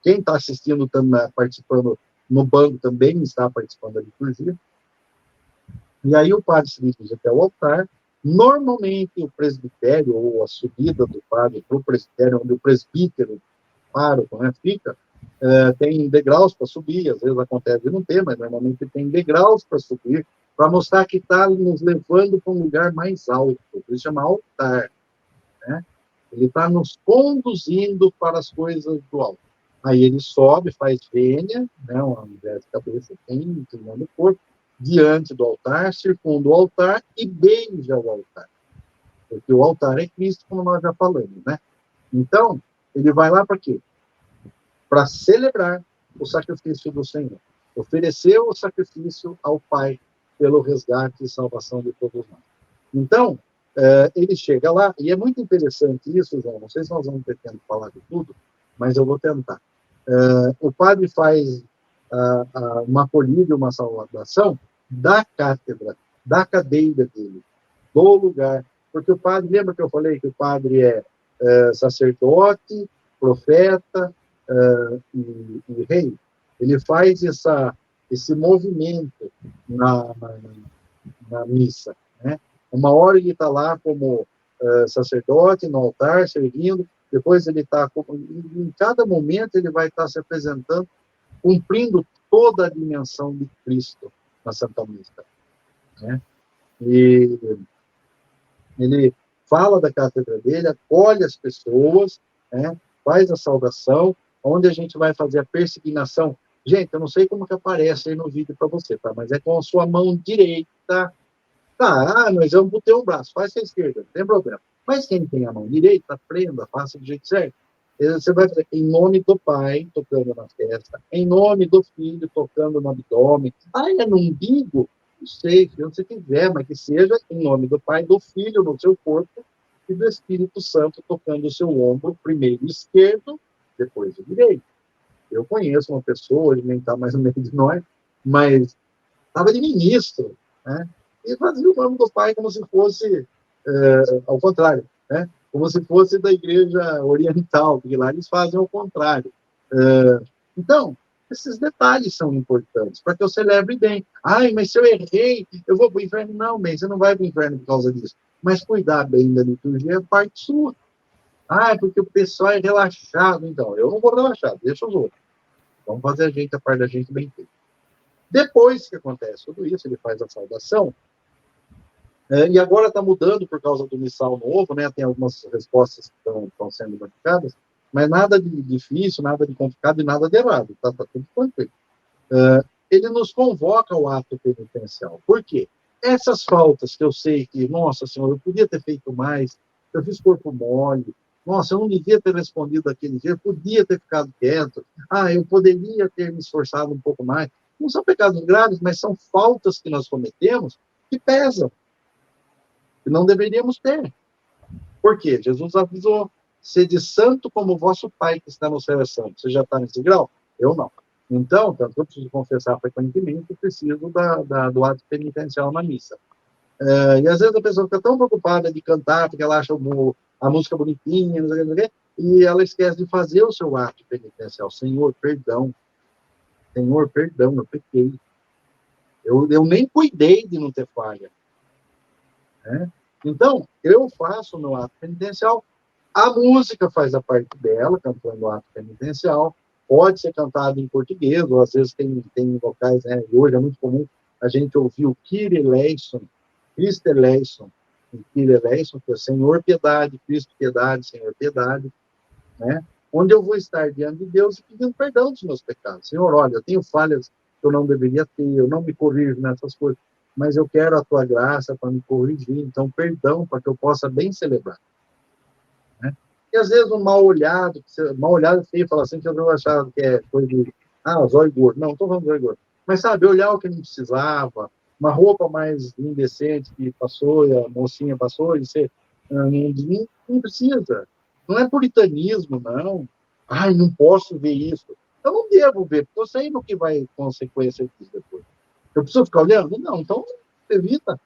Quem está assistindo, participando no banco, também está participando da liturgia. E aí o padre se dirige até o altar. Normalmente, o presbitério, ou a subida do padre para o presbitério, onde o presbítero, pároco, né, fica, tem degraus para subir, às vezes acontece de não ter, mas normalmente tem degraus para subir, para mostrar que está nos levando para um lugar mais alto, por isso chama altar. Né? Ele está nos conduzindo para as coisas do alto. Aí ele sobe, faz vênia, né, uma mulher de cabeça, inclinando o corpo, diante do altar, circunda o altar e beija o altar. Porque o altar é Cristo, como nós já falamos, né? Então, ele vai lá para quê? Para celebrar o sacrifício do Senhor. Oferecer o sacrifício ao Pai pelo resgate e salvação de todos nós. Então, ele chega lá, e é muito interessante isso, João, não sei se nós vamos ter tempo de falar de tudo, mas eu vou tentar. O padre faz uma acolhida, uma saudação da cátedra, da cadeira dele, do lugar, porque o padre, lembra que eu falei que o padre é sacerdote, profeta e rei? Ele faz esse movimento na missa, né? Uma hora ele está lá como sacerdote, no altar, servindo, depois ele está, em cada momento ele vai estar se apresentando, cumprindo toda a dimensão de Cristo na Santa Missa. Né? E ele fala da cátedra dele, acolhe as pessoas, né? Faz a saudação, onde a gente vai fazer a persignação. Gente, eu não sei como que aparece aí no vídeo para você, tá? Mas é com a sua mão direita. Tá, mas eu botei o braço, faz com a esquerda, não tem problema. Mas quem tem a mão direita, prenda, faça do jeito certo. Você vai fazer em nome do Pai, tocando na testa, em nome do Filho, tocando no abdômen. Ah, é no umbigo? Não sei, se você quiser, mas que seja em nome do Pai, do Filho no seu corpo e do Espírito Santo tocando o seu ombro, primeiro esquerdo, depois o direito. Eu conheço uma pessoa, ele nem está mais no meio de nós, mas estava de ministro, né? E fazia o nome do Pai como se fosse, ao contrário, né? Como se fosse da igreja oriental, porque lá eles fazem ao contrário. Então, esses detalhes são importantes, para que eu celebre bem. Ai, mas se eu errei, eu vou para o inferno. Não, bem, você não vai para o inferno por causa disso. Mas cuidar bem da liturgia é parte sua. Ah, porque o pessoal é relaxado. Então, eu não vou relaxar, deixa os outros. Vamos fazer a parte da gente bem feita. Depois que acontece tudo isso, ele faz a saudação, e agora está mudando por causa do missal novo, né? Tem algumas respostas que estão sendo modificadas, mas nada de difícil, nada de complicado e nada de errado, está tudo tranquilo. Ele nos convoca ao ato penitencial. Por quê? Essas faltas que eu sei que, nossa senhora, eu podia ter feito mais, eu fiz corpo mole, nossa, eu não devia ter respondido daquele jeito, eu podia ter ficado quieto, eu poderia ter me esforçado um pouco mais. Não são pecados graves, mas são faltas que nós cometemos que pesam, que não deveríamos ter. Por quê? Jesus avisou, sede santo como o vosso Pai que está no céu é santo. Você já está nesse grau? Eu não. Então, tanto eu preciso confessar frequentemente, eu preciso do ato penitencial na missa. E às vezes a pessoa fica tão preocupada de cantar, porque ela acha a música bonitinha, não sei o que, e ela esquece de fazer o seu ato penitencial. Senhor, perdão. Senhor, perdão, eu pequei. Eu nem cuidei de não ter falha. Né? Então, eu faço o meu ato penitencial, a música faz a parte dela, cantando o ato penitencial, pode ser cantado em português, ou às vezes tem vocais, né? Hoje é muito comum a gente ouvir o Kyrie eleison, Cristo eleison, Kyrie eleison, que é Senhor piedade, Cristo piedade, Senhor piedade, né? Onde eu vou estar diante de Deus e pedindo perdão dos meus pecados. Senhor, olha, eu tenho falhas que eu não deveria ter, eu não me corrijo nessas coisas, mas eu quero a tua graça para me corrigir, então perdão para que eu possa bem celebrar. Né? E às vezes um mal olhado feio, fala assim, que eu não achava que é coisa de, zóio gordo. Não estou falando de zóio gordo. Mas, sabe, olhar o que não precisava, uma roupa mais indecente que passou, e a mocinha passou, e você não precisa. Não é puritanismo, não. Ai, não posso ver isso. Eu não devo ver, porque eu sei no que vai consequência disso depois. Eu preciso ficar olhando? Não, então evita.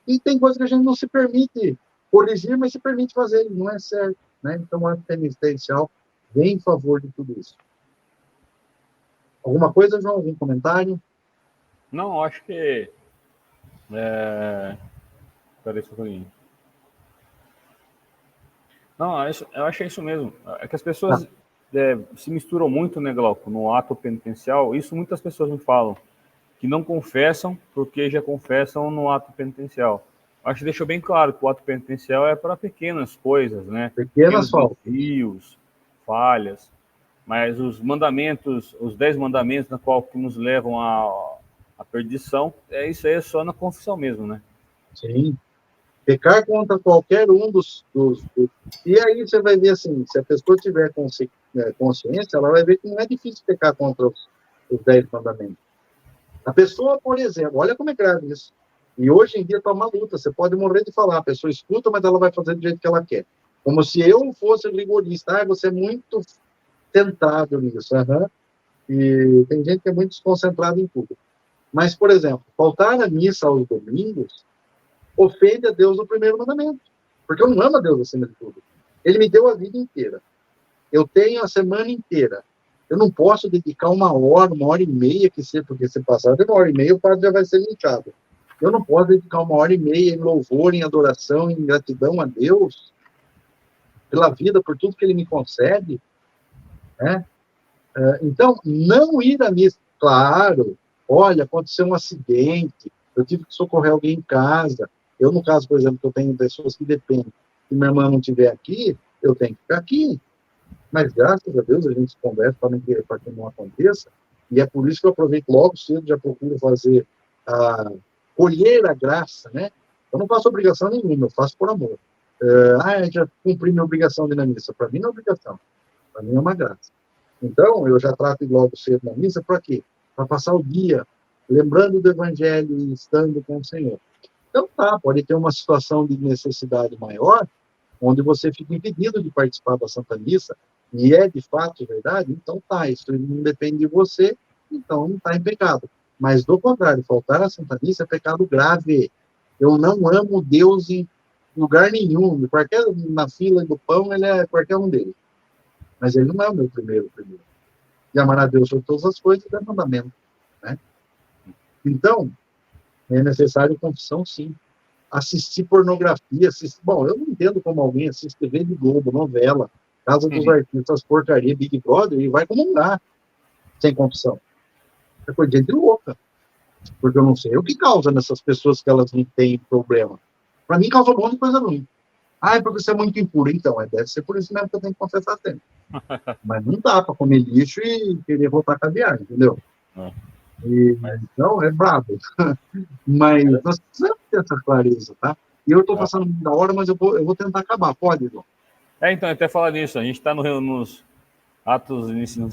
E tem coisa que a gente não se permite corrigir, mas se permite fazer, não é certo. Né? Então, a penitencial vem em favor de tudo isso. Alguma coisa, João? Algum comentário? Não, acho que... Peraí, só um pouquinho. Não, eu acho que é isso mesmo. É que as pessoas se misturam muito, né, Glauco, no ato penitencial. Isso muitas pessoas me falam, que não confessam porque já confessam no ato penitencial. Acho que deixou bem claro que o ato penitencial é para pequenas coisas, né? Pequenas faltas. Desvios, falhas. Mas os mandamentos, os 10 mandamentos na qual que nos levam à perdição, isso aí é só na confissão mesmo, né? Sim. Pecar contra qualquer um dos... E aí você vai ver assim, se a pessoa tiver consciência, ela vai ver que não é difícil pecar contra os 10 mandamentos. A pessoa, por exemplo, olha como é grave isso. E hoje em dia está uma luta, você pode morrer de falar, a pessoa escuta, mas ela vai fazer do jeito que ela quer. Como se eu fosse rigorista. Você é muito tentado nisso. E tem gente que é muito desconcentrada em tudo. Mas, por exemplo, faltar à missa aos domingos ofende a Deus no primeiro mandamento. Porque eu não amo a Deus acima de tudo. Ele me deu a vida inteira. Eu tenho a semana inteira. Eu não posso dedicar uma hora e meia, que seja, porque se passar de 1h30, o padre já vai ser linchado. Eu não posso dedicar 1h30 em louvor, em adoração, em gratidão a Deus, pela vida, por tudo que Ele me concede. Né? Então, não ir à missa. Claro, olha, aconteceu um acidente, eu tive que socorrer alguém em casa. Eu, no caso, por exemplo, que eu tenho pessoas que dependem. Se minha irmã não estiver aqui, eu tenho que ficar aqui. Mas, graças a Deus, a gente conversa para que não aconteça, e é por isso que eu aproveito logo cedo, já procuro fazer, colher a graça, né? Eu não faço obrigação nenhuma, eu faço por amor. Já cumpri minha obrigação de ir na missa. Para mim não é obrigação, para mim é uma graça. Então, eu já trato logo cedo na missa, para quê? Para passar o dia lembrando do Evangelho e estando com o Senhor. Então, pode ter uma situação de necessidade maior, onde você fica impedido de participar da Santa Missa, e é de fato verdade, então isso não depende de você, então não está em pecado. Mas, do contrário, faltar à Santa Missa é pecado grave. Eu não amo Deus em lugar nenhum, na fila do pão, ele é qualquer um deles. Mas ele não é o meu primeiro. E amar a Deus sobre todas as coisas é mandamento. Né? Então, é necessário confissão, sim. Assistir pornografia, bom, eu não entendo como alguém assiste TV de Globo, novela, Casa dos Artistas, porcaria, Big Brother, e vai comungar sem confissão. É coisa de gente louca. Porque eu não sei o que causa nessas pessoas que elas não têm problema. Para mim, causa um monte de coisa ruim. É porque você é muito impuro. Então, deve ser por isso mesmo que eu tenho que confessar sempre. Mas não dá para comer lixo e querer voltar a caviar, entendeu? Então, é brabo. Mas nós precisamos ter essa clareza, tá? E eu estou passando da hora, mas eu vou tentar acabar. Pode, João? Então, até falar disso. A gente está nos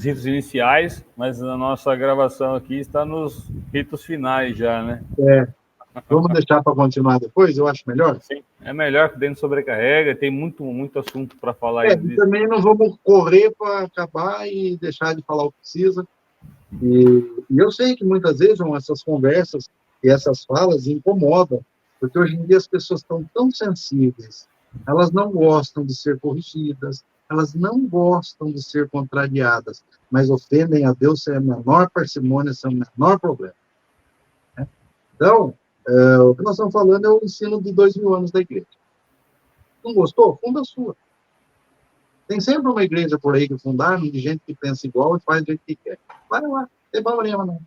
ritos iniciais, mas a nossa gravação aqui está nos ritos finais já, né? Vamos deixar para continuar depois? Eu acho melhor? Sim, é melhor que dentro sobrecarrega, tem muito assunto para falar. E também não vamos correr para acabar e deixar de falar o que precisa. E eu sei que muitas vezes essas conversas e essas falas incomodam, porque hoje em dia as pessoas estão tão sensíveis, elas não gostam de ser corrigidas, elas não gostam de ser contrariadas, mas ofendem a Deus sem a menor parcimônia, sem o menor problema. Né? Então, o que nós estamos falando é o ensino de 2000 anos da igreja. Não gostou? Funda a sua. Tem sempre uma igreja por aí que fundaram, de gente que pensa igual e faz do jeito que quer. Vai lá, não tem problema não.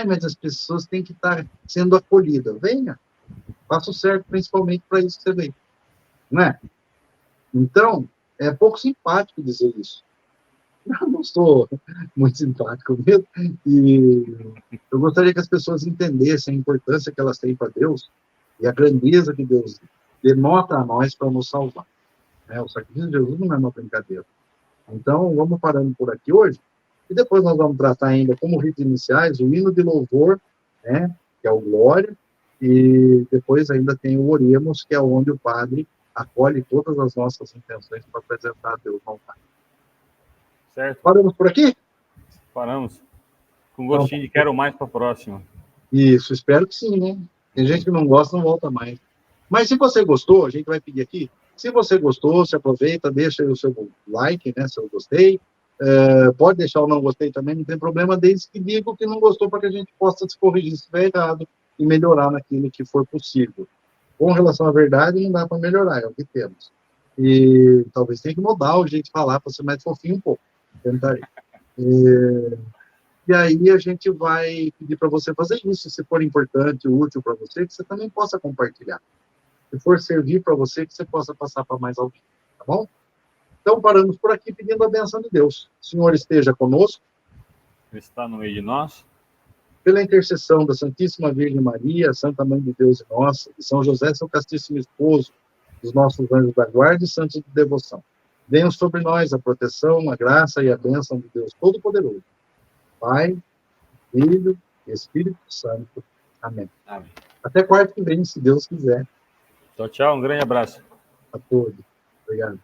Mas as pessoas têm que estar sendo acolhidas. Venha, faça o certo, principalmente para isso que você veio. Não é? Então, é pouco simpático dizer isso. Eu não sou muito simpático mesmo, e eu gostaria que as pessoas entendessem a importância que elas têm para Deus e a grandeza que Deus denota a nós para nos salvar. O sacrifício de Jesus não é uma brincadeira. Então, vamos parando por aqui hoje. E depois nós vamos tratar ainda, como ritos iniciais, o hino de louvor, né, que é o Glória, e depois ainda tem o Oremos, que é onde o padre acolhe todas as nossas intenções para apresentar a Deus ao Pai. Certo. Paramos por aqui? Paramos. Com gostinho de quero mais para a próxima. Isso, espero que sim, né? Tem gente que não gosta, não volta mais. Mas se você gostou, a gente vai pedir aqui, se você gostou, se aproveita, deixa aí o seu like, né, se eu gostei, pode deixar o não gostei também, não tem problema, desde que diga o que não gostou, para que a gente possa se corrigir se estiver errado e melhorar naquilo que for possível. Com relação à verdade, não dá para melhorar, é o que temos. E talvez tenha que mudar o jeito de falar para ser mais fofinho um pouco. Tentarei. E aí a gente vai pedir para você fazer isso, se for importante, útil para você, que você também possa compartilhar. Se for servir para você, que você possa passar para mais alguém, tá bom? Então, paramos por aqui pedindo a bênção de Deus. O Senhor esteja conosco. Ele está no meio de nós. Pela intercessão da Santíssima Virgem Maria, Santa Mãe de Deus e nossa, de São José, seu castíssimo esposo, dos nossos anjos da guarda e santos de devoção. Venham sobre nós a proteção, a graça e a bênção de Deus Todo-Poderoso. Pai, Filho e Espírito Santo. Amém. Amém. Até quarta que vem, se Deus quiser. Tchau, tchau. Um grande abraço. A todos. Obrigado.